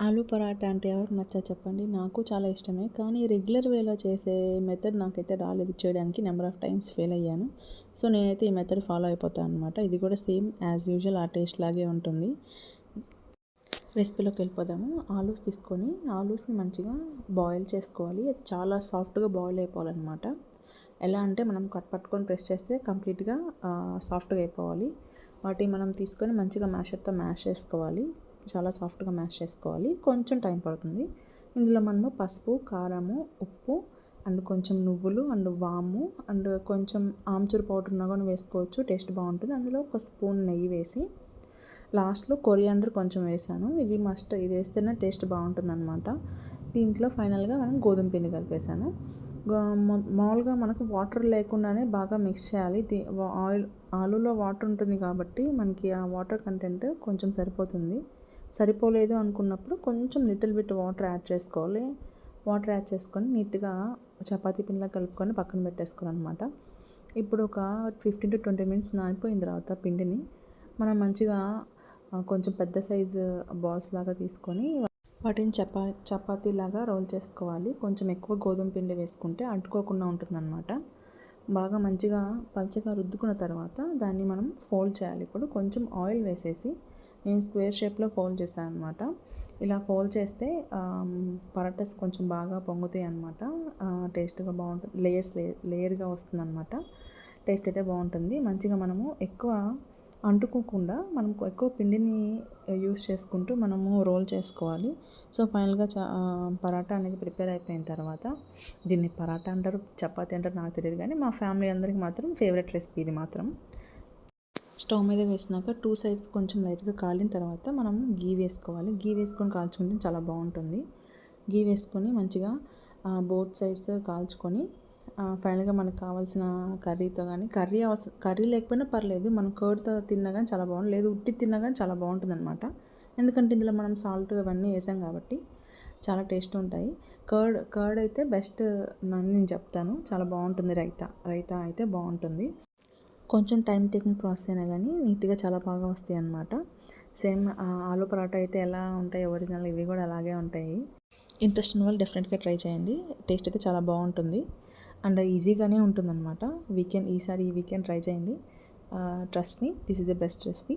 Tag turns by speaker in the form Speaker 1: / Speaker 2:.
Speaker 1: ఆలూ పరాటా అంటే ఎవరికి నచ్చదు చెప్పండి. నాకు చాలా ఇష్టమే. కానీ రెగ్యులర్ వేలో చేసే మెథడ్ నాకైతే రాలేదు చేయడానికి. నెంబర్ ఆఫ్ టైమ్స్ ఫెయిల్ అయ్యాను. సో, నేనైతే ఈ మెథడ్ ఫాలో అయిపోతాను అనమాట. ఇది కూడా సేమ్ యాజ్ యూజువల్ ఆ టేస్ట్ లాగే ఉంటుంది. రెసిపీలోకి వెళ్ళిపోదాము. ఆలూస్ తీసుకొని ఆలూస్ని మంచిగా బాయిల్ చేసుకోవాలి. చాలా సాఫ్ట్గా బాయిల్ అయిపోవాలన్నమాట. ఎలా అంటే మనం కట్ పట్టుకొని ప్రెస్ చేస్తే కంప్లీట్గా సాఫ్ట్గా అయిపోవాలి. వాటిని మనం తీసుకొని మంచిగా మ్యాషర్తో మ్యాష్ చేసుకోవాలి. చాలా సాఫ్ట్గా మ్యాష్ చేసుకోవాలి. కొంచెం టైం పడుతుంది. ఇందులో మనము పసుపు, కారము, ఉప్పు అండ్ కొంచెం నువ్వులు అండ్ వాము అండ్ కొంచెం ఆమ్చూర్ పౌడర్ ఉన్నా కూడా వేసుకోవచ్చు. టేస్ట్ బాగుంటుంది. అందులో ఒక స్పూన్ నెయ్యి వేసి లాస్ట్లో కొరియాండర్ కొంచెం వేసాను. ఇది మస్ట్, ఇది వేస్తేనే టేస్ట్ బాగుంటుందన్నమాట. దీంట్లో ఫైనల్గా మనం గోధుమ పిండి కలిపేసాను. మామూలుగా మనకు వాటర్ లేకుండానే బాగా మిక్స్ చేయాలి. ఆలూలో వాటర్ ఉంటుంది కాబట్టి మనకి ఆ వాటర్ కంటెంట్ కొంచెం సరిపోతుంది. సరిపోలేదు అనుకున్నప్పుడు కొంచెం లిటిల్ బిట్ వాటర్ యాడ్ చేసుకోవాలి. వాటర్ యాడ్ చేసుకొని నీట్గా చపాతీ పిండిలా కలుపుకొని పక్కన పెట్టేసుకోవాలన్నమాట. ఇప్పుడు ఒక 15 to 20 మినిట్స్ నానిపోయిన తర్వాత పిండిని మనం మంచిగా కొంచెం పెద్ద సైజు బాల్స్ లాగా తీసుకొని వాటిని చపాతీలాగా రోల్ చేసుకోవాలి. కొంచెం ఎక్కువ గోధుమ పిండి వేసుకుంటే అంటుకోకుండా ఉంటుందన్నమాట. బాగా మంచిగా పల్చగా రుద్దుకున్న తర్వాత దాన్ని మనం ఫోల్డ్ చేయాలి. ఇప్పుడు కొంచెం ఆయిల్ వేసేసి నేను స్క్వేర్ షేప్లో ఫోల్డ్ చేశాను అనమాట. ఇలా ఫోల్డ్ చేస్తే పరాటాస్ కొంచెం బాగా పొంగుతాయి అనమాట. టేస్ట్గా బాగుంటుంది. లేయర్గా వస్తుంది అనమాట. టేస్ట్ అయితే బాగుంటుంది. మంచిగా మనము ఎక్కువ అంటుకోకుండా మనం ఎక్కువ పిండిని యూస్ చేసుకుంటూ మనము రోల్ చేసుకోవాలి. సో, ఫైనల్గా పరాటా అనేది ప్రిపేర్ అయిపోయిన తర్వాత దీన్ని పరాటా అంటారు, చపాతీ అంటారు నాకు తెలియదు, కానీ మా ఫ్యామిలీ అందరికీ మాత్రం ఫేవరెట్ రెసిపీ ఇది మాత్రం. స్టవ్ మీద వేసినాక 2 సైడ్స్ కొంచెం లైట్గా కాలిన తర్వాత మనం గీ వేసుకోవాలి. గీ వేసుకొని కాల్చుకుంటే చాలా బాగుంటుంది. గీ వేసుకొని మంచిగా బోత్ సైడ్స్ కాల్చుకొని ఫైనల్గా మనకు కావాల్సిన కర్రీతో కానీ కర్రీ లేకపోయినా పర్లేదు, మనం కర్డ్తో తిన్నా కానీ చాలా బాగుంటుంది, లేదు ఉట్టి తిన్నా కానీ చాలా బాగుంటుంది అనమాట. ఎందుకంటే ఇందులో మనం సాల్ట్ అవన్నీ వేసాం కాబట్టి చాలా టేస్ట్ ఉంటాయి. కర్డ్ అయితే బెస్ట్ అని నేను చెప్తాను. చాలా బాగుంటుంది. రైతా అయితే బాగుంటుంది. కొంచెం టైం టేకింగ్ ప్రాసెస్ అయినా కానీ నీట్గా చాలా బాగా వస్తాయి అన్నమాట. సేమ్ ఆలూ పరాటా అయితే ఎలా ఉంటాయి ఒరిజినల్, ఇవి కూడా అలాగే ఉంటాయి. ఇంట్రెస్ట్ ఉన్న వాళ్ళు డెఫినెట్గా ట్రై చేయండి. టేస్ట్ అయితే చాలా బాగుంటుంది అండ్ ఈజీగానే ఉంటుందన్నమాట. ఈ వీకెండ్ ట్రై చేయండి. Trust me, this is the best recipe.